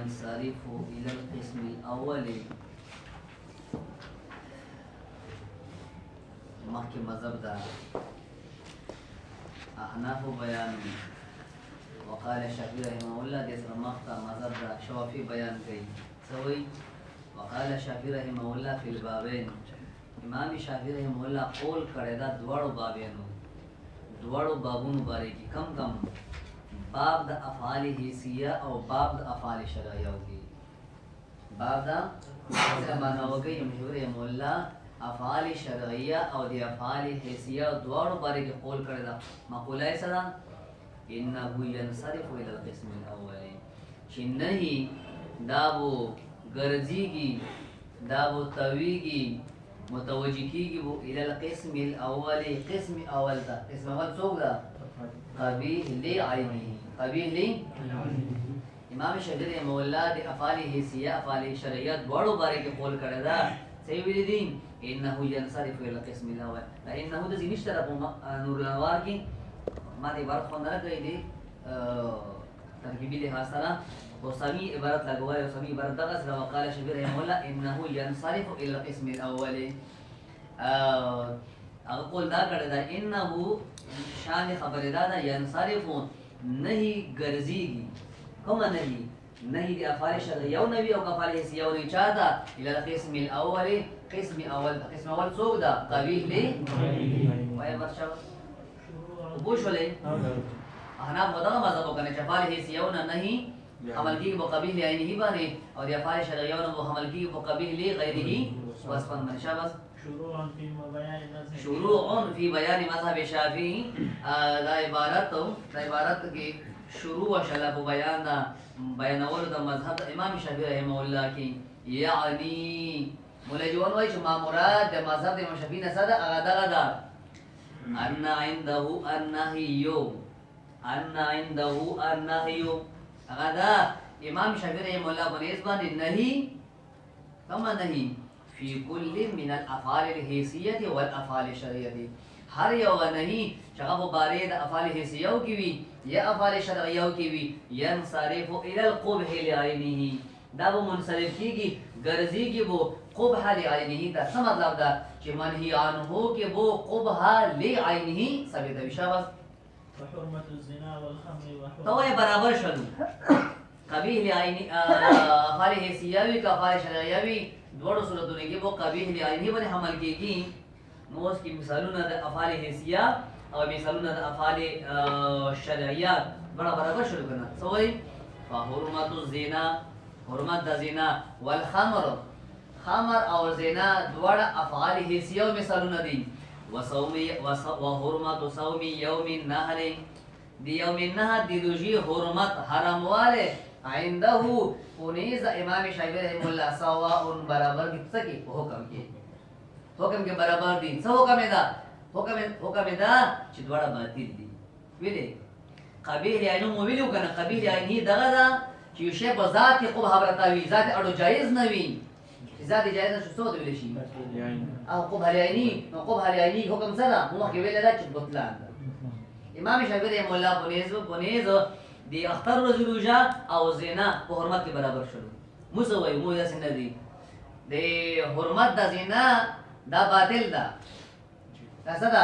यंसरिफु इलल क़िस्मिल अव्वल मक्की मज़हब दा अहनाफ बयान वक़ाल शाफ़ी रहमहुल्लाह देस मक्ता मज़हब दा शवाफ़ी बयान कई सवई वक़ाल शाफ़ी रहमहुल्लाह फिल बाबैन इमाम शाफ़ी रहमहुल्लाह कौल करे दा दुआड़ो बाबैनो दुआड़ो बाबुन बारे की कम कम बाब द अफ़ाल हिसिया और बाब द अफ़ाल शरइया होगी बाब दा से माना हो गई मशहूर रहमहुल्लाह अफ़ाल शरइया और द अफ़ाल हिसिया दुआड़ो बारे के कौल करे दा मक़ूला ऐसा इन्नहु यंसरिफु इलल क़िस्मिल अव्वल चिन्नही दाबो गर्जीगी दाबो तवीगी मुतवज्जिकीगी वो इलल क़िस्मिल अव्वल क़िस्म अव्वल दा क़िस्म अव्वल सोगा कबीह ले आईनी कबीह ले इमाम शाफ़ी रहमहुल्लाह दे अफ़ाल हिसिया अफ़ाल शरइया दुआड़ो बारे के कौल करे दा सही विदिन इन्नहु यंसरिफु इलल क़िस्मिल अव्वल इन्नहु द जिनिश तरफ नूरुल अनवार की मादी इबारत खोंदरा कही थी तरकीबी लिहाज सरा वो सभी इबारत लगवाए सभी इबारत दगा सरा वक़ाल शाफ़ी रहमहुल्लाह इन्नहु यंसरिफु इलल क़िस्मिल अव्वल अगर कौल दा करे दा इन्नहु शान खबर दा यंसरिफु नहीं गर्जीगी कम नहीं दे अफ़ाल शरइया नबी और अफ़ाल हिसिया नहीं चाहता इलल क़िस्मिल अव्वल क़िस्म अव्वल सोदा कबीह ले वाय वर्षा बुश वाले अहनाफ वदा मज़हब करने अफ़ाल हिसिया नहीं हमल की वो कबीह ले नहीं बने और ये अफ़ाल शरइया वो हमल की वो कबीह ले गैरिही वस्फन मनशा बस शुरूअन फी बयान मज़हब शाफ़ी दा इबारत के शुरू व शलब बयान बयानवल द मज़हब इमाम शाफ़ी रहमहुल्लाह की यानी मुलजवन वही शुमा मुराद मज़हब इमाम शाफ़ी ने सदा अगदा अन्ना इंदहु अन्नहियो अगदा इमाम शाफ़ी रहमहुल्लाह बनेस्बान नहीं कमा नहीं फी कुल्ली मिनल अफ़ाल हिसियति वल अफ़ाल शरइयति हर यौ नहीं शगब बारेद अफ़ाल हिसिया की भी या अफ़ाल शरइया की भी यंसरिफु इलल क़ुबह लिआइनिही दाबो मुनसरिफ की गर्जी की वो क़ुबह लिआइनिही दा मतलब दा कि मन ही आन हो कि वो क़ुबह लिआइनिही सभी दा विशाबस हरमतु ज़िना वल खम्र व तो ये बराबर शलू कबीह लिआइनी अफ़ाल हिसिया भी का अफ़ाल शरइया भी दोनों सूरतों ने कि वो कबीह लिआइनिही बने हमल की मोस की मिसालों न अफ़ाल हिसिया और मिसालों न अफ़ाल शरइया बड़ा बराबर शुरू करना सोई फहुरमतु ज़िना हुरमत द ज़िना वल खमर और ज़िना दोड़ा अफ़ाल हिसिया और मिसालों न दी वसौमी व हुरमतु सौमी यौमिन नहर दी यौमिन नहर दी दूजी हुरमत हरम वाले आइंदहु पुनीज़ इमाम शाफ़ी रहमहुल्लाह सवाउन बराबर कितना की हुक्म के बराबर दी सब हुक्म दा चिदवाड़ा बातिल दी विले कबीह यानी मोबिलु कना कबीह यानी दगा कि शे बजात के क़ुबह बरतावी जात अडो जायज नवी जात जायज न सो दे शी او क़ुबह यानी नो क़ुबह यानी हुक्म सदा हुआ के वेला दा चिदबतलान इमाम शाफ़ी रहमहुल्लाह पुनीज़ दी अख्तर रजुलुजा और ज़िना को हुरमत के बराबर शुरू मुसवई मुजा सिनदी दे हुरमत दा ज़िना दा बातिल दा सदा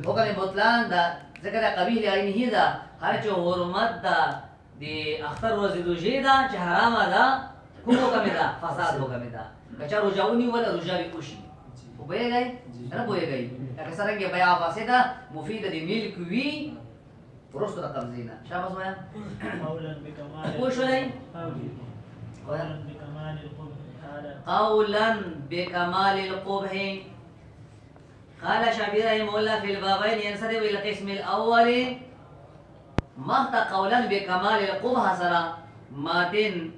हुक्म बुतलान दा ज़िक्र कबीह यानी दा हर जो हुरमत दा दे अख्तर रजुलुजा दा च हराम दा को हुक्म दा फसाद हुक्म दा कचा रुजाउनी वाला रुजा भी खुशी बोए गए ना बोए गई कैसा रंग बया वासिदा मुफीद दी मिल्क वी पुरुष रकम ज़िना शाबाश माया قولا بكمال वो शुरू قولا بكمال القبح قال شافعي رحمه الله في البابين ينصرف الى القسم الاول مهت قولا بكمال القبح سرا ماتن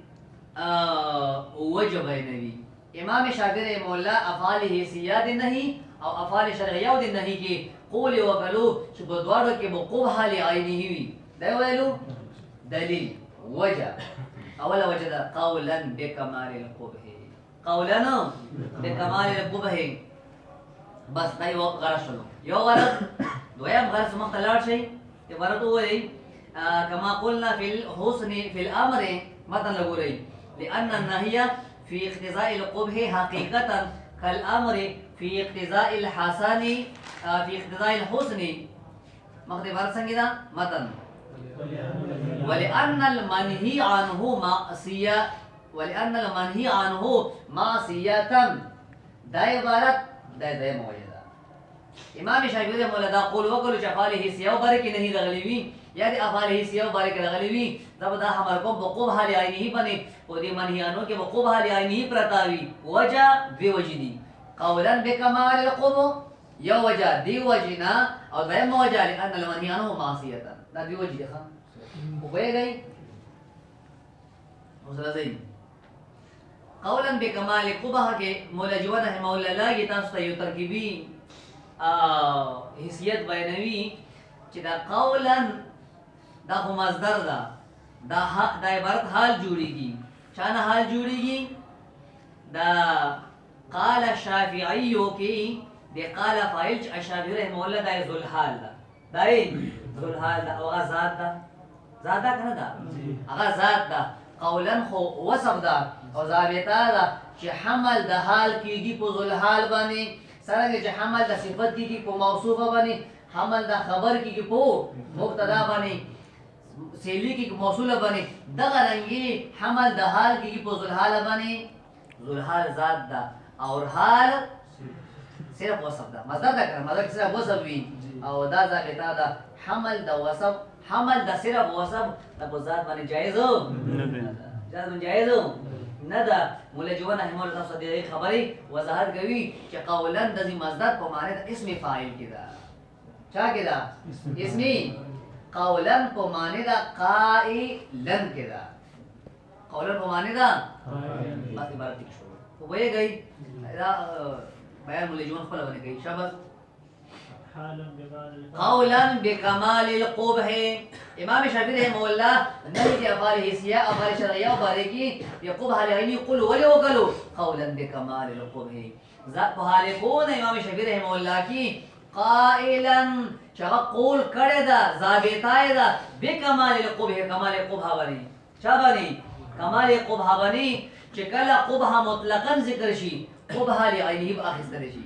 وجب نبي امام شافعي رحمه الله افعال حسیات نہیں او افعال شرعیہ دین نہیں کہ قول وقلو شبدوارو کے بقبح لعینه وی دا ویلو دلیل وجه اول وجد قولا بكمال القبح قولا بكمال القبح بس دا یو غرض شلو یو غرض دویم غرض مختلف شيء عبارت هو كما قلنا في الحسن في الامر متن لګو رہی لأن النهي في اقتضاء القبح حقيقة كالأمر في اقتضاء الحسن في اقتضاء الحسن مقدم عبارت څنګه ده متن ولأن المنهي عنه معصية ولأن المنهي عنه معصية دا عبارت دا موجوده امام شافعی رحمه الله دا قول وکړو چې افعال حسیه او بارک نه راغلي وي یا د افعال حسیه او بارک راغلي وي دا حمل کوم بقوب حال عینه باندې او د منهی عنه کې بقوب حال عینه پرتاوي وجه دی وجدي قولا بكمال القوم یو وجه دی وجنا او دیم وجه لأن المنهي عنه معصیه دا دی وجه ښه وبېږي اوسره قولا بکمال قبح کې مولا جوان رحمه الله لاګي تاسو ته یو ترکیبي حیثیت بیانوي چې دا قولا دا خو مصدر ده دا عبارت حال جوړیږي چانه حال جوړیږي دا قال شافعی کې د قال فاعل شافعی رحمه الله دا ذل حال ده دا ذل حال ده او ذات ده ذات ده کنه ده هغه ذات ده قولا خو وصف ده او ضابطه ده چې حمل د حال کیږي په ذل حال باندې څنګه چې حمل د صفت کیږي په موصوفه باندې حمل د خبر کیږي په مبتدا باندې سیلی کی موصوله باندې دغه رنګي حمل د حال کیږي په ذل حال باندې ذل حال ذات ده او حال صرف وصف ده مصدر ده کنه مصدر صرف وصف وي او دا ضابطه ده حمل د وصف حمل د صرف وصف د ذات باندې جایز نه ده جایز نه ده مولا جوان رحمه الله تاسو دې خبرې وضاحت کوي چې قولا د مصدر په معنی د اسم فاعل کې ده چا کې ده اسمي قولا په معنی د قائلا کې ده قولا په معنی ده بس عبارت کې شو وایي دا بیان مولا جوان خپل باندې کوي شاباش قولا بکمال القبح امام شافعی رحمه الله نبی کی افعال حسیه افعال شرعیه و بارکی یقبح علی قل ولی وکلو قولا بکمال القبح ذات په حال کو امام شافعی رحمه الله کی قائلا چا قول کړه دا ضابطه دا بکمال القبح کمال قبح باندې چا باندې کمال قبح باندې چې کله قبح مطلقاً ذکر شي قبح لعینه باخستل شي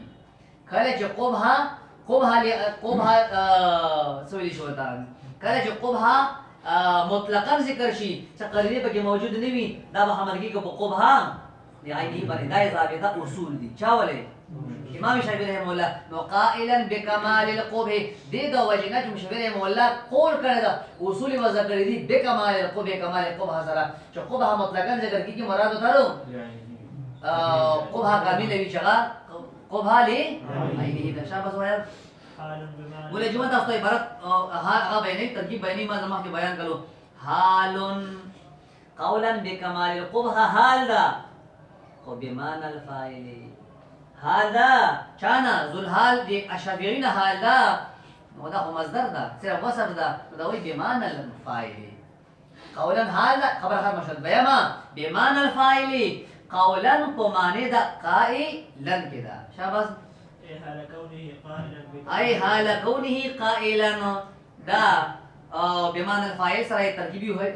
کله چې قبح سویلی شوتا کله چې قبح مطلقاً ذکر شي چې قرینه پکې موجود نه وي دا به حمل کیږي په قبح لعینه باندې دا ضابطه اصول دي چا ولې امام شافعی رحمه الله نو قائلا بکمال القبح دې دا وجنه چې شافعی رحمه الله قول کړی دا اصول و ذکر دي بکمال القبح کمال القبح سره چې قبح مطلقاً ذکر کیږي مراد وتارو قبح کامل وی چغا قبح لعینه ده شاباش وایي مولا جوان تاسو ته عبارت هغه بیانې ترکیب بیانې ما زما کې بیان کړو حال قولا بکمال القبح حال دا خو بمعنى الفاعل هذا چانا ذل حال دی اشافعین حال دا نو دا خو مصدر ده صرف وصف ده دا وی بمعنى الفاعل قولا حال دا خبر خبر مشهد بیاما بمعنى الفاعل قولا په معنی دا قائلا کدا شاباش ای حال کونه قائلا دا بمعنى الفاعل سره ترکیبی وای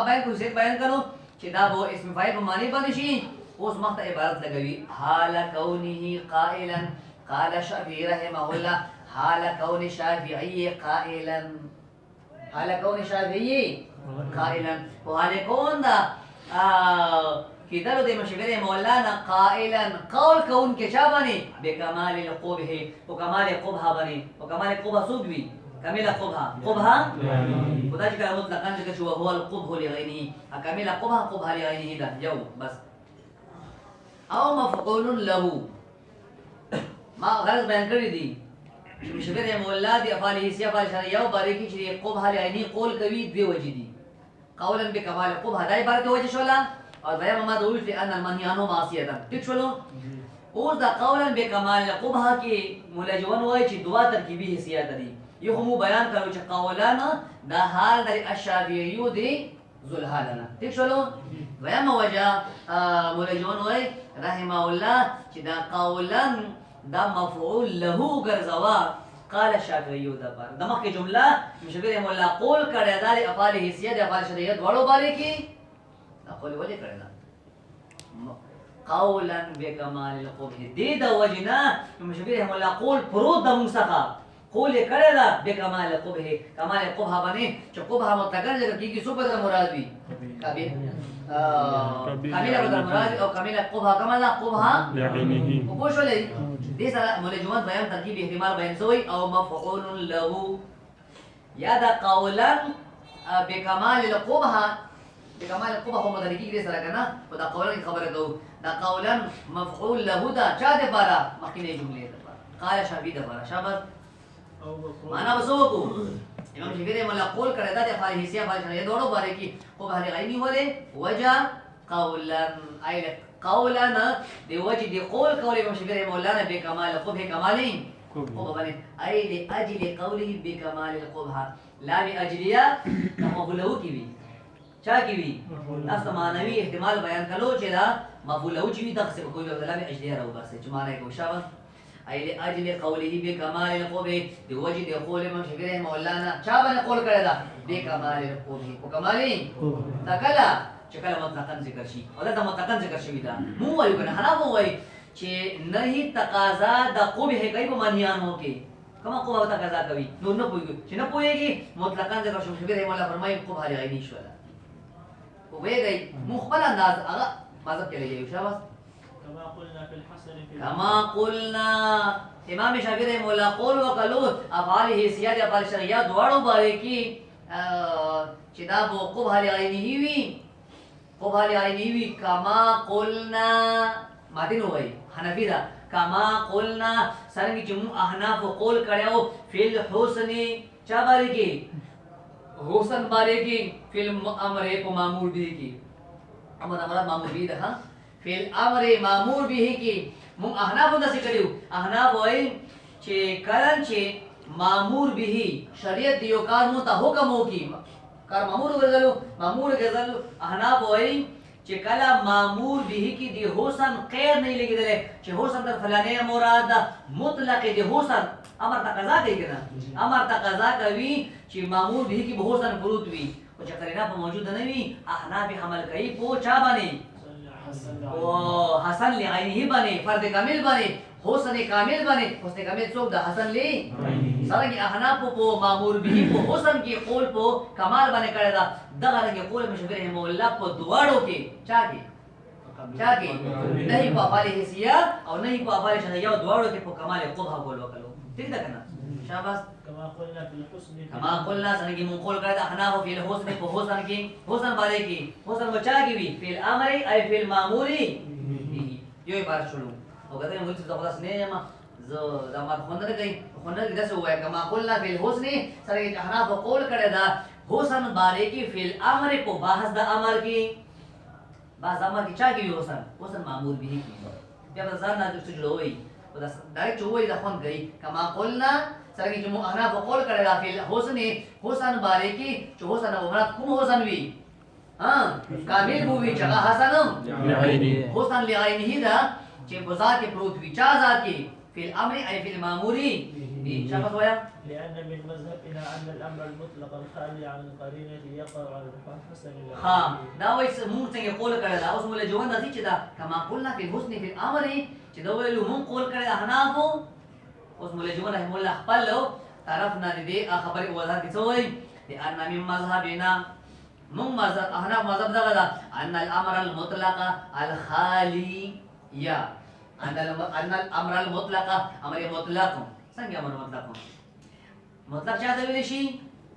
بیان کو څه بیان کړو چې دا به اسم فاعل په معنی باندې شي اوس مخته عبارت لګوي حال کونه قائلا قال شافعي رحمه الله حال كون شافعي قائلا حال كون شافعي قائلا وحال كون دا کدلو د مشوره مولانا قائلا قول کون کې چا باندې بکمال القبح او کمال قبح باندې او کمال قبح سوبوي كامل قبح خدای چې مطلقاً ذکر شو هو القبح لغيره كامل قبح لغيره ده یو بس او مفعول له ما غرض بیان کړی دي مشوره مولا دي افعال حسیه افعال شرعیه او باریکی چې قبح لغيره قول کوي دوی وجې دي قولا بکمال قبح دای بار ته وجه شولا اور بیان ما دوی چې ان المنهی عنه معصیه ده ټیک شولو اوس دا قولا بکمال قبح کې مولا جوان وایي چې دوا ترکیبی حسیات دي یو هم بیان کړو چې قولانا دا حال د اشعریو دی ذل حالنا ٹھیک شلو ویم وجه مولا جوان وای رحمه الله چې دا قولان دا مفعول له ګرځوا قال الشافعي دا پر د مخکې جمله مشبیر مولا قول کړه د افعال حسیه د افعال شرعیه دواړو باندې کې قول ولي کړه قولا بكمال القبح دې د وجنا مشبه هم الله قول پرود د مسخه قول کړه دا بكمال القبح کمال القبح باندې چې قبح متکر ذکر کیږي سو بدر مراد وي کبه کامل بدر مراد او کامل قبح کما دا قبح بعينه وپوښولې دې سره مولجمات بیان ترکیب احتمال بیان سوی او مفعول له یا دا قولا بكمال القبح بكمال القبح هم مدرکی دې سره کنه او دا قولا خبره کوو دا قولا مفعول له دا چا دې بارا مخکینه جمله ده قال شافعي ده بارا شابه أو مفعول معنا وسوکو امام شافعي مولا قول کړه دا د افعال حسیه افعال شرعیه دوړو باره کې قبح غیبی وله وجه قولا اي قولا دی وجه دی قول قول امام شافعي مولانا بكمال القبح كمالين قبح باندې اي لاجل قوله بكمال القبح لا لاجليه مفعوله کی وی چا کی وی تاسو معنوي احتمال بیان کړو چې دا مفعوله چې وی تاسو په کومه لا اجليه راو بس چې معنی کو شابه اي لاجل قوله بكمال القبح دی وجه دی قول امام شافعي مولانا چا باندې قول کړی دا بكمال القبح او کمالين تکلا چې کله مطلقاً ذکر شي او دا مطلقاً ذکر شوی دا مو وایو کنه حنا مو وای چې نهي تقاضا د قبح کوي په مانیانو کې کما قبح تقاضا کوي نو نه پوي چې نه پويږي مطلقاً ذکر شوی دی مولا فرمایي قبح لغی شو دا او ویږي مخبل انداز هغه مذهب کې لګي شابه كما قلنا في الحسن في كما قلنا امام شافعي مولا قول وقالو افعال حسیات افعال شرعیه دواړو باندې کې چې دا بو قبح لغی وی قبح لغی وی کما قلنا مادین وای حنفی دا کما قلنا سرنګ چې مو احناف قول کړو فی الحسن چا باندې کې حسن باندې کې فلم امر په مامور به کې امر مامور به ده فی الامر مامور به کې مو احناف د څه کړو احناف وای چې کله چې مامور به شریعت دیو کار مو ته حکم وکي کار مامور ګرځلو احناف وای چې کله مامور به کې دی حسن قید نه لګیدل چې حسن در فلانه مراد مطلق دی حسن امر تقاضا کوي کنه امر تقاضا کوي چې مامور به کې به حسن پروت وي او چې قرینه په موجود نه وي احناف حمل کوي په چا باندې او حسن لعینه باندې فرد کامل باندې حسن کامل باندې حسن کامل څوک د حسن لې سره کې احناف په مامور به په حسن کې قول په کمال باندې کړی دا دغه رنګ قول مشبه مولا په دواړو کې چا کې نه په افعال حسیه او نه په افعال شرعیه دواړو کې په کمال قبح قول وکړو ٹھیک ده کنه شاباش كما قلنا في الحسن کما قلنا سره کې مون قول کړی دا احناف په الحسن په حسن کې حسن باندې کې حسن بچا کې وی فی الامر ای فی المامور یو عبارت شروع او کته موږ څه خلاص نه یم زه دا ما خوندره کوي خوندره داسې وای کما قلنا فی الحسن سره کې احناف قول کړی دا حسن باندې کې فی الامر په بحث د امر کې بعض امر کې چا کې حسن مامور به کې بیا ځان نه څه جوړوي او دا ډایرکټ وای دا خوند کوي کما قلنا سره کې مو احناف قول کړی دا فی الحسن باندې کې چې حسن او مراد کوم حسن وی کامل بو وی چې حسن حسن لعینه دا چې بذات پروت وی چا ذات کې فی الامر ای فی المامور شابه ویا لأن من مذهبنا أن الأمر المطلق الخالي عن القرينة يقع على الحسن ها دا وایي مونږ څنګه قول کړی دا اوس موږ ژوند دي چې دا کما قلنا فی الحسن فی الامر چې دا ویلو مونږ قول کړی احناف اوس موږ ژوند رحم الله خپل طرف نه دي خبرې وضاحت دي څه وایي لأن من مذهبنا مونږ مذهب احناف مذهب دغه دا ان الامر المطلق الخالي یا ان الامر المطلق امر مطلق څنګه امر مطلق مطلق چاته ویل شي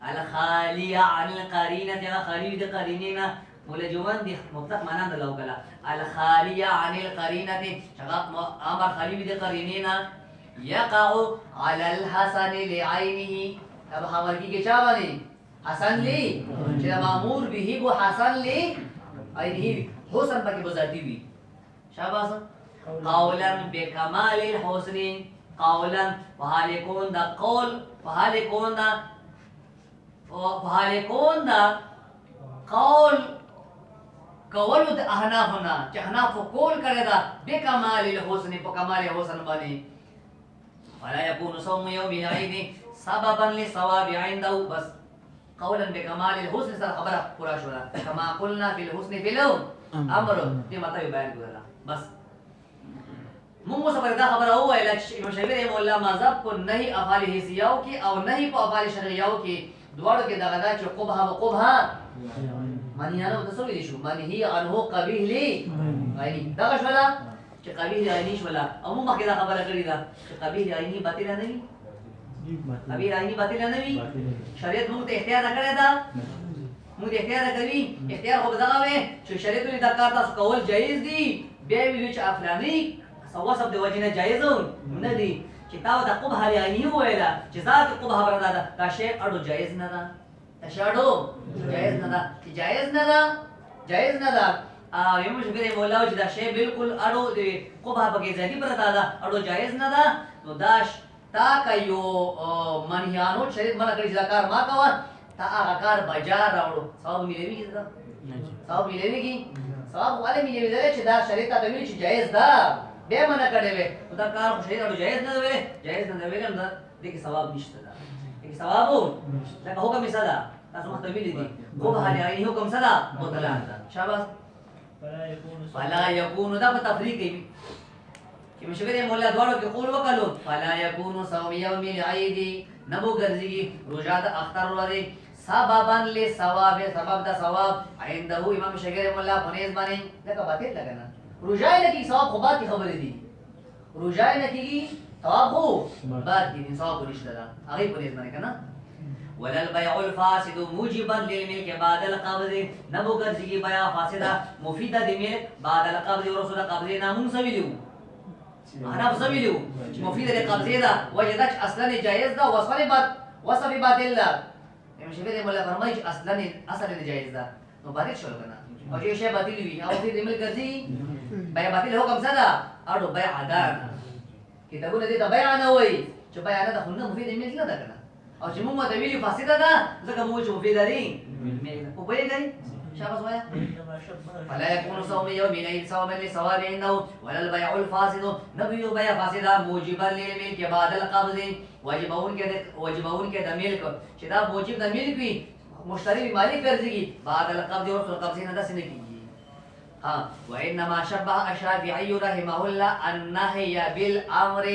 الخالي عن القرينه یا خالي د قرینینا مولا جوان دي مطلق معنا د لو کلا الخالي عن القرينه شغا امر خالي د قرینینا يقع على الحسن لعينه اب خبر کی چا باندې حسن لی چې مامور به کو حسن لی اينه حسن پکې بذاتی وي شاباش قولا بكمال الحسن قولا وهالكون دا قول وهالكون دا قول قول د احنافنا چې احناف قول کړی دا بكمال الحسن په کمال حسن باندې ولا يكون صوم يوم العيد سببا للصواب عنده بس قولا بكمال الحسن سره خبره پورا شولا کما قلنا فی الحسن فی الامر دې مطلب بیان کړل بس موږ سره دا خبره وایله چې امام شافعي رحمه الله مذهب کو نہیں افعال حسیاو کې او نہیں په افعال شرعیاو کې دواړو کې دغه دا چې قبح و قبح معنی نه تاسو ویل شو معنی هي انه قبیح لی غیری دا شولا چې قبیح عینی شولا او موږ مخکې دا خبره کړې ده چې قبیح عینی باطل نه وي قبیح عینی باطل نه وي شریعت موږ ته اختیار کړی دا موږ اختیار کوي اختیار خو دغه وي چې شریعت دې دا کار تاسو کول جایز دي بیا ویل چې افلانی سواسب د وجنه جایز نه دي چې تا د قبح عینی ویلا چې ذات قبح بردا ده دا شی اړو جایز نه ده تشاړو جایز نه ده چې جایز نه ده جایز نه ده یم شکر مولا چې دا شی بالکل اړو دی قبح بګی ځدی بردا ده اړو جایز نه ده نو داش تا کایو منهیانو شریعت منا کړی ذکر ما کوا تا هغه کار بجار راوړو ثواب ملوي دا ثواب ملوي ثواب والے ملوي دا چې دا شریعت ته ویل چې جایز ده بیا منا کړی وي دا کار خو شریعت اړو جایز نه ویل جایز نه ویل نو دې کې ثواب نشته ده دې ثواب دا حکم صدا تاسو مخته ویل دي قبح عینی حکم صدا مطلق ده شاباش فلا يكون دا په تفریق کوي چې مشوره مولا دواړو کې قول وکړو فلا يكون صوم يوم العيد نبو ګرځي روزه د اختر ورځ سببا لثواب سبب د ثواب عنده امام شافعي مولا پنيز باندې دا باطل لګنه روزه نه کی ثواب خو باطل خبره دي روزه نه کی ثواب هو باطل ثواب نشته دا هغه پنيز باندې کنه ولل بيع الفاسد موجبا للملك بعد القبض نبو ګرځي بيع فاسده مفيده د ملک بعد القبض ورسول قبض نامون سویلو انا بسویلو چې مفيده د قبضه ده وجدت اصلا جائز ده وصف باطل ده امام شافعي مولا فرمایي چې اصلا جائز ده نو باطل شول کنه او چې شی باطل وي او په دې ملک ګرځي بيع باطل حکم صدا اړو بيع عدالت کتابونه دې ته بيع نه وای چې بيع نه ده خو نه مفيده ملک نه ده کنه او چې موږ ته ویلي فاسده ده ځکه موږ چې مفيده دي په پوهه دی شاباش وایا فلا يكون صوم يوم العيد صوما لثواب عنده ولا البيع الفاسد نبي بيع فاسدا موجبا للملك بعد القبض واجبون کې د ملک چې دا موجب د ملک وي مشتری به مالک ګرځي بعد القبض او القبض نه داسې نه کیږي ها وانما شبه الشافعي رحمه الله النهي بالامر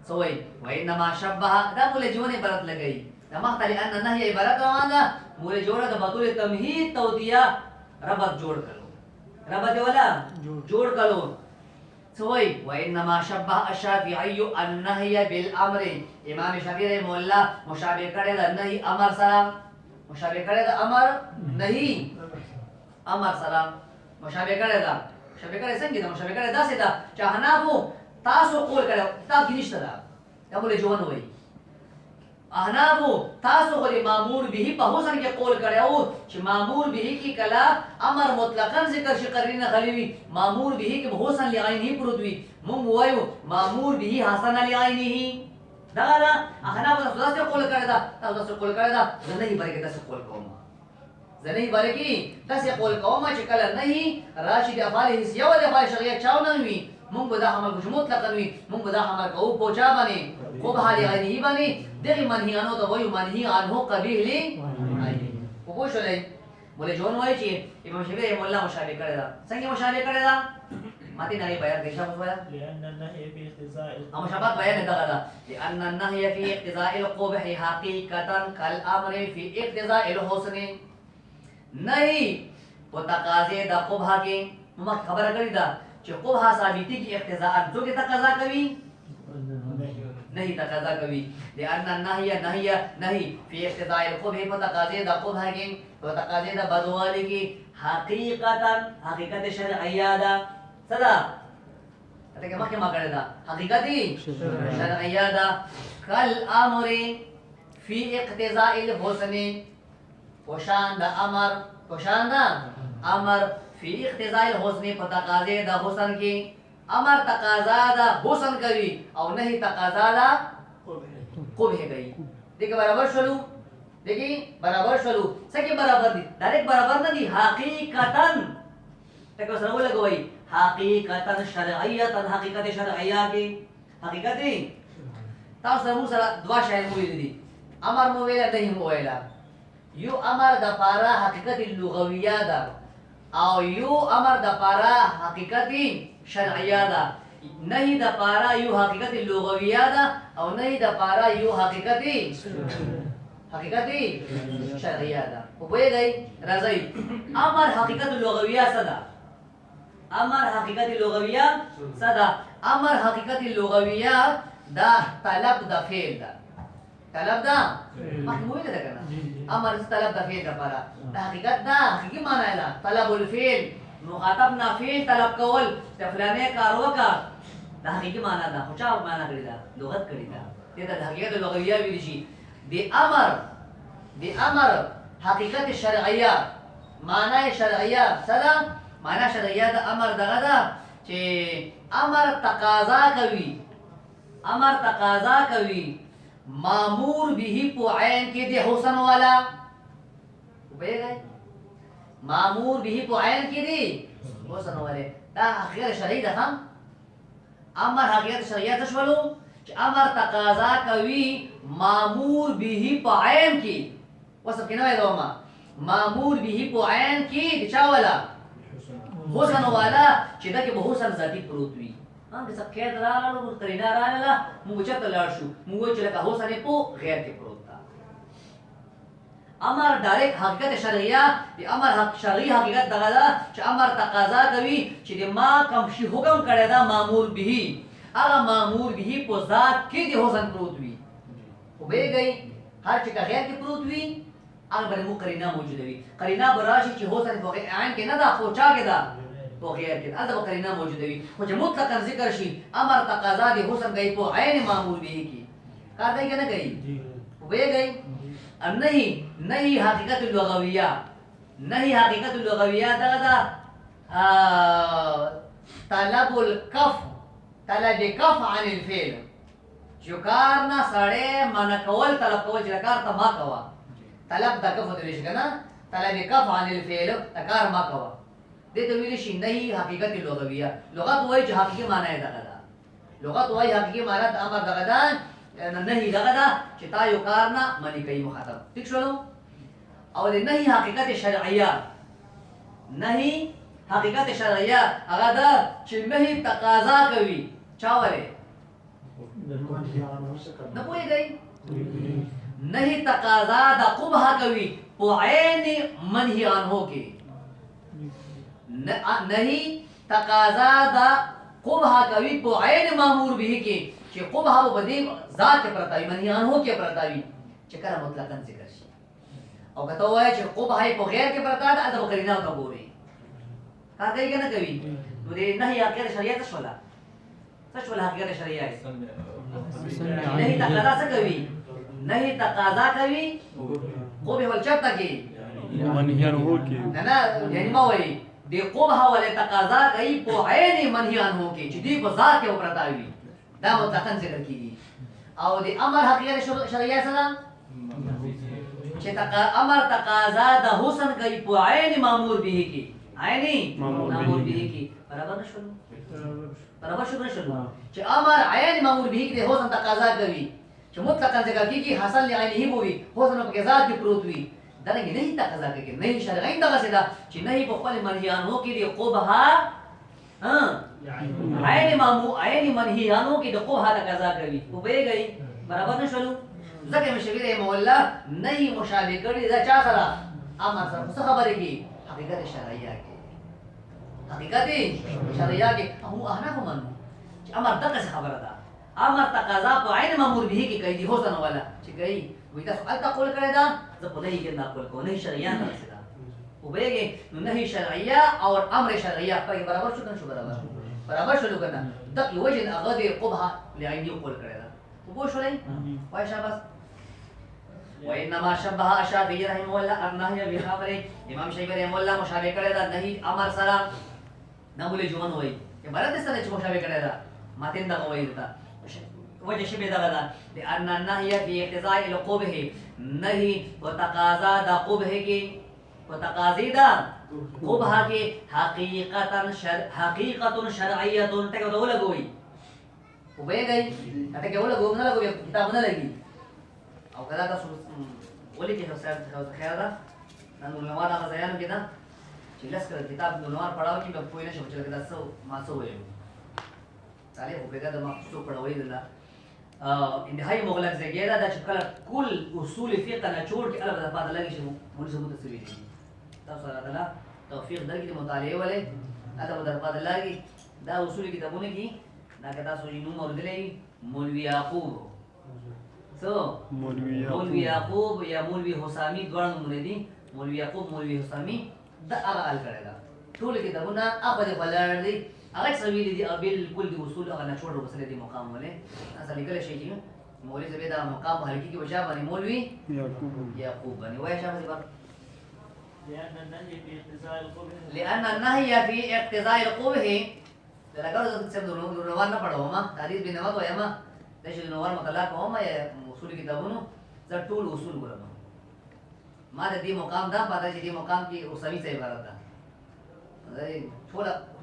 سوي وانما شبه دا مولا جون عبارت لګي دا مختلف ان النهي عبارت روانه مولا جوړه د بطول تمهید تودیه ربط جوړ کړو ربط ولا جوړ کړو سوي وانما شبه الشافعي النهي بالامر امام شافعي رحمه الله مشابه کړي د نهي امر سره مشابه کړي د امر نهي امر سره مشابه کړي دا مشابه کړي څنګه دا مشابه کړي دا څه دا چې حنافو تاسو قول کړو کتاب کې نشته دا دا بوله جوان وای احنافو تاسو غو مامور به په حسن کې قول کړو چې مامور به کې کلا امر مطلقاً ذکر شي قرینه خلیوی مامور به کې حسن لعینه پروت وي مونږ وایو مامور به حسن لعینه دا دا احنافو تاسو قول کړی دا تاسو قول کړی دا نه یې بلکې تاسو قول کوم زنه بلکې تاسو قول کوم چې کله نه راشد افعال حسیه او افعال شرعیه چاو نه وي مونږ به دا عمل کوو مطلقاً وي مونږ به دا عمل کوو پوچا باندې خوب حالي غني باندې دغه منهیانو ته وایو منهی عنه قبیح لی په پوه شولې مولا جون وایي چې امام شافعي مولا مشابه کړی دا څنګه مشابه کړی دا ماته نه بیان دی شابه وایا لأن النهي في اقتضاء او مشابه بیان دغه دا لأن النهي في اقتضاء القبح حقيقة كالامر في اقتضاء الحسن نہیں په تقاضې د قبح کې موږ خبره کړی دا چې قبح ثابتي کې اقتضاء جو کې تقاضا کوي نہیں تقاضا کوي لأن النهي في اقتضاء القبح متقاضي د قبح کې متقاضي د بدوالي کې حقیقت شرعیه ده صدا ته مخکې ما کړی دا حقیقت شرعیه ده کل امر في اقتضاء الحسن وشان د امر في اقتضاء الحسن متقاضي د حسن کې امر تقاضا دا حسن کوي او نہیں تقاضا دا قبح کوي دیکھ برابر شلو دیکھیں برابر شلو سکے برابر دی ڈائریکٹ برابر نہ دی حقیقتاً تک سره ولګوي حقیقتاً شرعیتاً حقیقت شرعیه کې حقیقت تاسو سره دوا شاید ویل دي امر مو ویلا نه مو ویلا یو امر د پارا حقیقت لغویه ده او یو امر د پارا حقیقت شرعیه ده نهی د پارا یو حقیقت لغویه ده او نهی د پارا یو حقیقت شرعیه ده او به گئی راځي امر حقیقت لغویه صدا امر حقیقت لغویه صدا امر حقیقت لغویه دا طلب د فعل ده طلب دا محمول ده کنه امر طلب د فعل لپاره د حقیقت دا حقیقي معنی ده طلب الفعل مخاطب نه فعل طلب کول د فلانه کار وکړه د حقیقي معنی ده خو چا معنی کړی ده لغت کړی ده دې د حقیقت لغویه ویل شي د امر حقیقت شرعیه معنی شرعیه صدا معنی شرعیه د امر دغه ده چې امر تقاضا کوي مامور به په عین کې د حسن والا وبېږي مامور به په عین کې دی حسن والا دا حقیقت شرعي ده هم امر حقیقت شرعیه څه شولو چې امر تقاضا کوي مامور به په عین کې وصف کې نه وایي مامور به په عین کې د چا والا حسن والا چې دا کې به حسن ذاتی پروت وي هم که څه قید راغله نو قرینه راغله موږ چېرته لاړ شو موږ وایو چې لکه حسن یې په غیر کې پروت ده امر ډایرکټ حقیقت شرعیه د امر شرعي حقیقت دغه ده چې امر تقاضا کوي چې د ما کوم شي حکم کړی ده مامور به هغه مامور به په ذات کې د حسن پروت وي وبېږئ هر چې که غیر کې پروت وي هغه باندې مو قرینه موجوده وي قرینه به راشي چې حسن په عین کې نه ده خو چا کې ده په غیر کې هلته به قرینه موجوده وي خو چې مطلقا ذکر شي امر تقاضا د حسن کوي په عین مامور به کې کار دی که نه کوي وبېږئ نهي حقیقت اللغویه نهي حقیقت اللغویه دغه ده طلب الکف عن الفعل چې کار نه سړی منع کول طلب کول چې کار ته ما کوه طلب د کف ته ویل شي که نه طلب کف عن الفعل د کار ما کوه دې ته ویل شي نهي حقیقت لغویه لغت وایي چې حقیقي معنی یې دغه ده لغت وایي حقیقي معنی د امر دغه ده نهي دغه ده چې تا یو کار نه منع کوي مخاطب ټیک شولو او د نهي حقیقت شرعیه نهي حقیقت شرعیه هغه ده چې نهي تقاضا کوي چا ولې نه پوهېږئ نهي تقاضا د قبح کوي په عین منهي عنه کې نهي تقاضا د قبح کوي په عین مامور به کې چې قبح په دې ذات کې پرتا وي منهي عنه کې پرتا وي چې کله مطلقاً ذکر شي او که ته ووایې چې قبح په غیر کې پرتا ده هلته به قرینه ورته ګورې کار کوي که نه کوي نو د نهي حقیقت شرعیه څه شوله څه شوله حقیقت شرعیه نهي تقاضا څه کوي نهي تقاضا کوي قبح ول چېرته کې منهي عنه کې نه یعنې ما وایي د قبح ولې تقاضا کوي په عین منهي عنه کې چې دوی په ذات کې پرتا وي دا مطلقاً ذکر کیږي او د امر حقیقت شرعیه څه ده چې امر تقاضا د حسن کوي په عین مامور به کې عین مامور به کې برابر نشول چې امر عین مامور به کې د حسن تقاضا کوي چې مطلقاً ذکر کیږي حاصل لعینه وي حسن په ذات کې پروت وي دا نه تقاضا کوي نه شرعي دغه څه ده چې نه په خپل منهي عنه کې د قبح عین منهي عنه کې د قبح تقاضا کوي وبېږئ برابر نشولو ځکه مشویر مولا نه مشابه کړي دا چا سره امر سره څه خبرې کې حقیقت شرعیه کې حقیقت شرعیه کې هو احنا هم چې امر دغه خبره ده امر تقاضا په عین مامور به کې کوي د حسن والا چې کوي وي تاسو الته قول کړی دا زه په نه کې نه قول کوم نه شرعیه نه څه ده وبېږئ نو نه شرعیه او امر شرعیه په برابر شو کنه شو برابر شو کنه دغه وجه هغه د قبح لعیني قول کړی دا وګور شولای وای شاباس وانما شبه الشافعي رحمه الله النهي بخبره امام شافعي رحمه الله مشابه کړی دا نهي امر سره نه بولې جوان وای چې مراد سره چې مشابه کړی دا ماتین دا وای دا وجه شبه دا ده لان النهي في اقتضاء القبح نهي وتقاضا دا قبح کې وتقاضي دا قبح کې حقیقت شرعیه ټکو دا ولګوي وبېږئ ټکو ولګو نه لګوي کتاب نه لګي او کدا تاسو ولې کې خیر ده نن علماء دا ځایانو کې دا چې لس کړه کتاب نو نور پڑھاو کې به پوه نه شو چې دا څه ما څه وایو تعالی په دې دا مخصوص پڑھاوي ده انتهایی مغلق ځای دا چې کله کل اصول فقه نه جوړ کې البته پاتې لګي چې مونږ سمو تسوي دي تاسو راځه توفیق درکې مطالعه ولې دا به در پاتې لګي دا اصول کتابونه کې دا که تاسو یې نوم اوریدلې مولوی یعقوب څو مولوی یعقوب یا مولوی حسامی دوه نومونه دي مولوی یعقوب مولوی حسامی دا هغه حل کړی دا ټول کتابونه هغه د بلار دي هغه سوي دي بالکل د اصول هغه نه چھوڑو مسله دي مقام ولې اصل لیکل شي چې مولوی زبیدا مقام حل کې وجا باندې مولوی یعقوب باندې وای شابه دي لأن النهي في اقتضاء القبح لأن النهي في اقتضاء القبح لکه څنګه د روان نه پړو ما تاریخ به نه وایي ما د شي نوور مطلق هم یا اصول کتابونو زه ټول اصول ګورم ما د دې مقام دا پاتې چې دې مقام کې اوسوي څه عبارت ده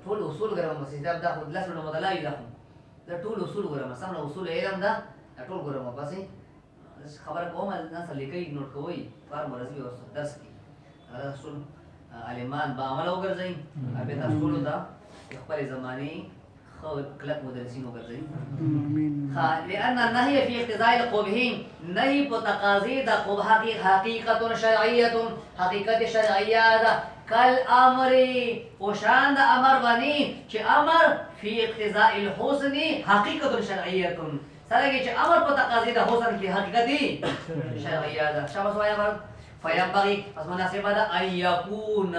ټول اصول ګورم چې دا د خود لاسو مطلق ده زه ټول اصول ګورم سم اصول علم ده ټول ګورم پسې خبر کوم نه څه لیکي نوٹ کوي فار مرزي او درس کې اصول علمان با عمل وګرځي ابه تاسو دا خپل زماني خو کلک مدرسین وګرځي لأن النهي في اقتضاء القبح نهي په تقاضي د قبح کی حقیقت شرعیه حقیقت شرعیه ده کل امر او شان د امر باندې چې امر فی اقتضاء الحسن حقیقت شرعیه سره چې امر په تقاضي د حسن کی حقیقت شرعیه ده شابه وایا بر فینبغي پس مناسب ده ان یکون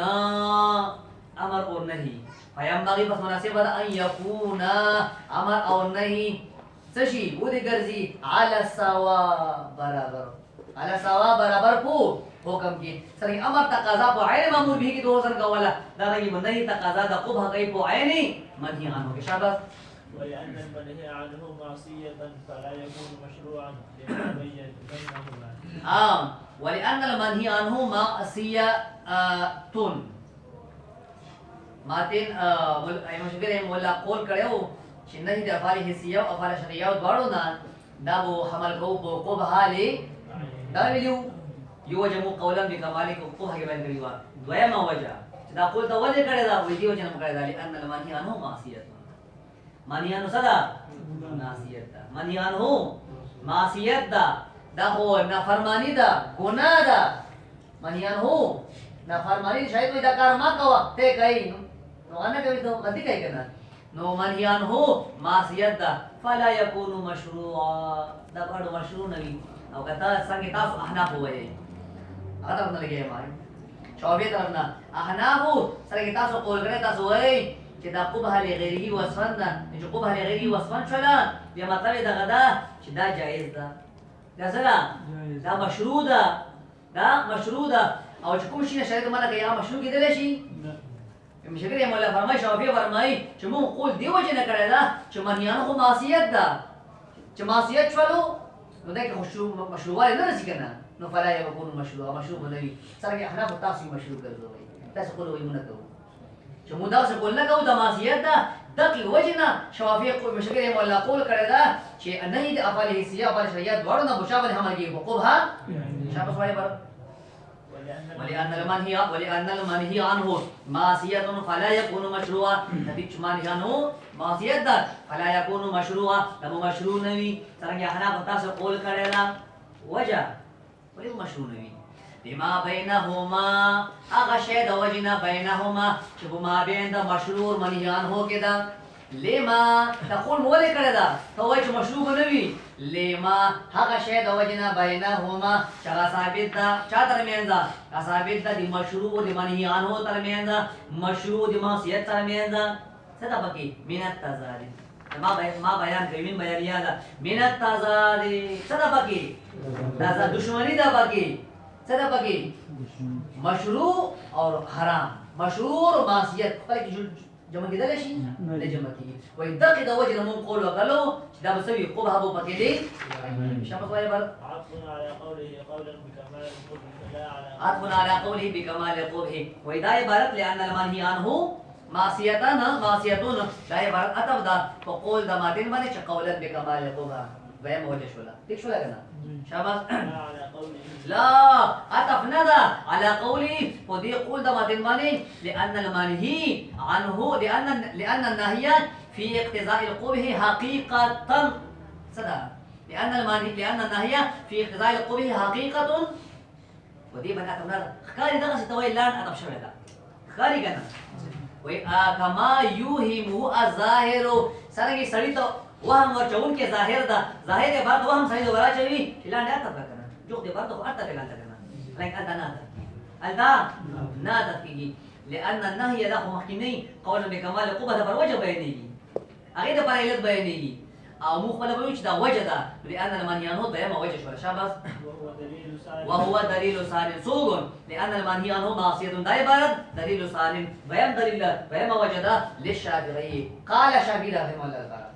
امر اور نہیں فینبغي پس مناسب ده ان یکون امر اور نہیں سشی وہ دے گرزی علی سوا برابر کو حکم کی سرنگ امر تقاضا پو عین معمول بھی کی تو حسن کولا دا رنگی من نہیں تقاضا دا قبح کئی پو عینی منہی عنہ کے شابه ولأن المنهي عنه معصية فلا يكون مشروعا لما بين بينهما ولأن المنهي عنه معصية ماتن ایمه شکر مولا قول کړو چې نه د افعال حسیه او افعال شرعیه دواړو نه دا وو حمل کو په قبح له دا ویلو یو جمع قولا بکمال کو قبح کې باندې کړی و دویمه وجه چې دا قول ته ولې کړی دا وې دیو جنم کړی دا لأن المنهي عنه معصیه منهي عنه صدا معصیت دا منهي عنه معصیت دا هو نافرمانی دا گناه دا منهي عنه نافرمانی شاید وې دا کار ما کوا ته کوي نو انا کوي ته غلطی کوي کنه نو منهي عنه معصیت دا فلا يكون مشروعا دا باندې مشروع نه وي او کته څنګه تاسو احناف وایي هغه ته نه لګي ما شوبې درنه احناف څنګه تاسو قول کړئ تاسو وایي چې دا قبح لغیره وصفن ده چې قبح لغیره وصفن شولا بیا مطلب دا غدا چې دا جایز ده دا سره دا مشروع ده دا مشروع ده او چې کوم شي شریعت مالا کوي هغه مشروع کېدلی شي مشکل یې مولا فرمایي شافعي فرمایي چې مونږ قول دی وجه نه کړی دا چې منهیانو خو معصیت ده چې معصیت شولو نو دا کې مشروعوالی نه رسي که نه نو فلا یکون مشروع مشروع به نه وي څرنګه احنافو تاسو یې مشروع ګرځوئ تاسو قول وایي مونږ نه کوو چې مونږ داسې قول نه کوو د معصیت ده دغې وجې نه شوافي مشکل یې مولا قول کړی ده چې نهي د افعال حسیه او افعال شرعیه دواړو نه مشابه حمل کېږي په قبح شابه سوایي بر ولأن المنهي عنه معصية فلا يكون مشروعا نتیج منهي عنه معصیت ده فلا يكون مشروعا لم مشروع نوي څنګه احناف تاسو قول کړی دا وجه ولې مشروع نوي بما بينهما هغه شی د وجنه بينهما چې ما بین د مشروع منهي عنه کې ده لما تقول مولې کړی دا ته وایي چې مشروع به نه وي لما هغه شی د وجنه بینهما چې هغه ثابت ده چا ترمنځ ده ثابت ده د مشروع او د منهي عنه ترمنځ مشروع د معصیت ترمنځ څه ده پکې من التضاد ما بیان کوي من بیان یاد من التضاد څه ده پکې دا دشمنی ده پکې څه ده پکې مشروع او حرام مشروع او معصیت خپل کې جمع کېدلی شي نه جمع کېږي وایي دغې د وجې نه مونږ قول وکړو چې دا به څه وي قبح به پکې دی شمس وایي بر عطف على قوله قولا بكمال القبح لا على عطف على قوله بكمال القبح وایي دا عبارت لأن المنهي عنه معصیتون دا عبارت عطف ده په قول د ماتن باندې چې قولا بکمال القبح دویم وجه شولا ٹھیک شولا کنه شاباش لا على قوله لا اتفنا ده على قولي ودي قول ده ماتن ماني لان المنهي عنه لان النهي في اقتضاء القبح حقيقة صدق لان النهي في اقتضاء القبح حقيقة ودي من اتفنا ده خاري ده ستوي لان اتف شوي ده خاري کنه وي كما يوهم الظاهر سرنګي سړی ته وهم ورچون کې ظاهر ده ظاهر به بعد وهم سړی ورا چوي اعلان ده اتف کنه جو دې بعد خو اتف اعلان کنه لكن انت نادى فيه لان النهي له مخكني قولا بكمال قبه پر وجه بیانېږي هغه د پر علت بیانېږي او مو خپل به چې دا وجه ده لان المنهيانو ته ما وجه شو شاباس وهو دليل ثاني سوغ لان المنهيانو معصيه دا عبارت دليل ثاني بيان دليل بيان وجه ده للشافعي قال الشافعي رحمه الله تعالى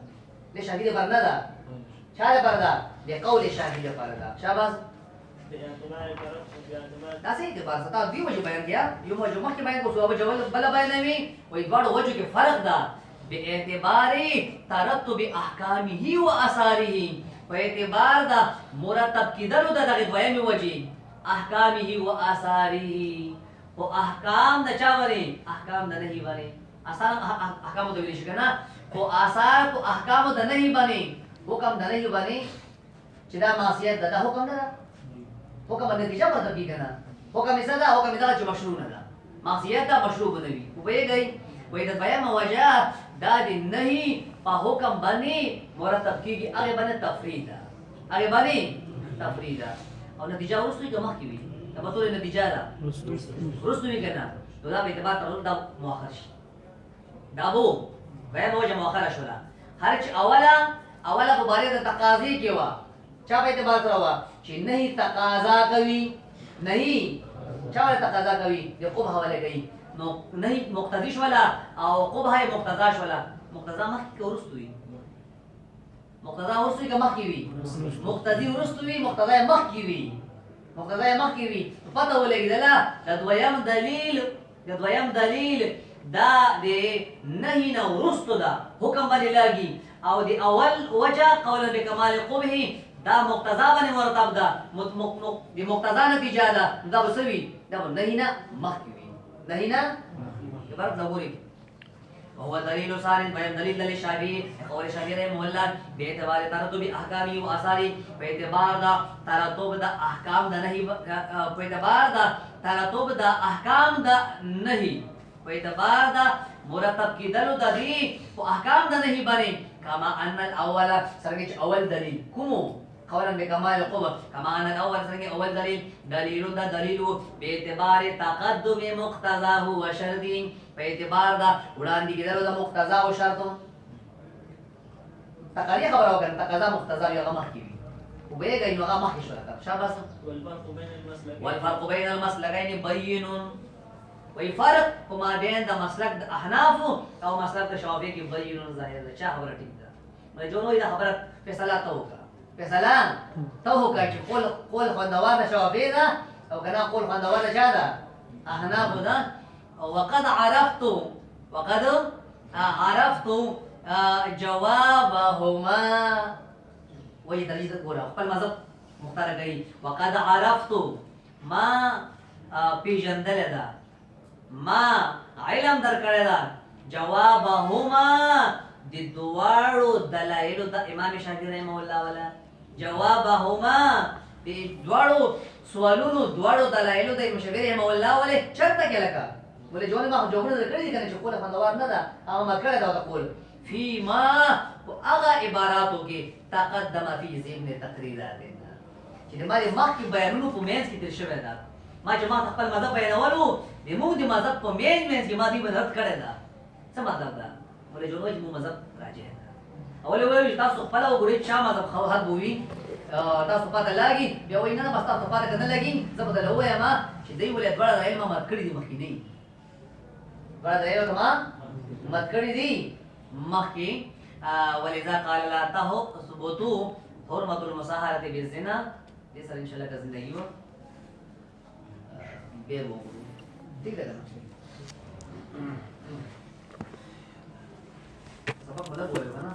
للشافعي برندا شاده بردا لقول الشافعي بردا شاباس دا صحیح دی بس تا دی وجه بیان کیا یو وجه مخکې بیان کو سو وجه بل بیان وی وای دوړ وجه کې فرق ده به اعتبار ترتب احکامه و اثاره په اعتبار دا مرتب کیدلو د دغه دویم وجه احکامه و اثاره او احکام د چا وری احکام د نهی وری اثر احکام د ویل شي کنه او اثار او احکام د نهی باندې حکم د نهی باندې چې دا معصیت ده حکم نه حکم نتیجه مطلب کی کنه حکم صدا حکم دا چې مشروع نه ده معصیت دا مشروع نه وي او ویږي وې د بیان وجه دا د نهي په حکم باندې مرتب کیږي هغه باندې تفرید هغه باندې تفرید او نتیجه ورسوي کومه کی وي دا په ټول نتیجه ده ورسوي کنه نو دا په اعتبار تر دا مؤخر شي دا بو بیان وجه مؤخر شولا هر چې اوله په باره د تقاضی کې وا چا په اعتبار سره وا چې نهي تقاضا کوي نهي چا تقاضا کوي د قبح حواله کوي نو نهي مقتضی شولا او قبح مقتضا شولا مقتضا مخ کې ورستوي مقتضا ورستوي که مخ کې وي مقتضی ورستوي مقتضا مخ کې وي مقتضا مخ کې وي پته ولګیدله د دویم دلیل دا د نهي نه ورستو ده حکم باندې لاګي او د اول وجه قولا بکمال قبح دا مقتضا باندې مرتب ده د مقتضا نتیجه ده دا وسوي دا نهینا مخکوي نهینا عبارت لغوري وهو دليل صار بيان دليل للشافعي قول الشافعي رحمه الله باعتبار ترتب احکامه و اثاره په اعتبار دا ترتب د احکام د نهي په اعتبار دا ترتب د احکام د نهي په اعتبار دا مرتب کیدلو د دې په احکام د نهي باندې كما ان الاول سرګه اول دلیل کومو قولا بكمال القوة كما أن الأول سنجي أول دليل دا دليل باعتبار تقدم مقتضاه وشرطه باعتبار دا وړاندې کېدلو دا مقتضا او شرط تقاضي خبره وکړه تقاضا مقتضا یو هغه مخکې وي او به یې نو هغه مخکې شو لکه شاباس والفرق بين المسلكين بين وي فرق ما بين د مسلک د احناف او مسلک د شافعي کې بين ظاهر ده چا خبره ټیک ده مې جوړوي دا خبره فیصله ته وکړه فیصله ته وکړه چې قول خوندوار د شافعي ده او کنه قول خوندوار د چا ده احناف ده وقد عرفت جوابهما وي دلیل ګوره خپل مذهب مختار کوي وقد عرفت ما پیژندل ده ما علم درکړی دا جوابهما د دواړو دلایلو د امام شافعي رحمه الله ولا جوابهما د دواړو سوالونو دواړو دلایلو د امام شافعي رحمه الله ولا چرته کې لکه ولې جواب ما جوابونه درکړي دي کنه چې کوله خوندوار نه ده هغه ما کړی دا تقول فيما هغه عباراتو کې تقدم فی ذهن تقریرات چې د مالي مخکې بیانونو په منځ کې تیر شوی ده ما چې ما خپل مذهب بیانولو د موږ د مذهب په منځ کې ما دې مدد کړی ده څه مطلب ده ولې جوړوي چې موږ مذهب راجع ده اول وایي تاسو خپل وګورئ چې مذهب خو حد بوي تاسو پته لاګي بیا وایي نه بس تاسو پته کنه لاګي زه به له وایم چې دوی ولې ډول علم ما کړی دي مخکې نه ډول علم ما کړی دي مخکې ولذا قال لا ته ثبوت حرمت المصاهره بالزنا دې سره ان شاء الله که زندگی و بیر وګورو ٹھیک ہے سبق مطلب ہوئے گا نا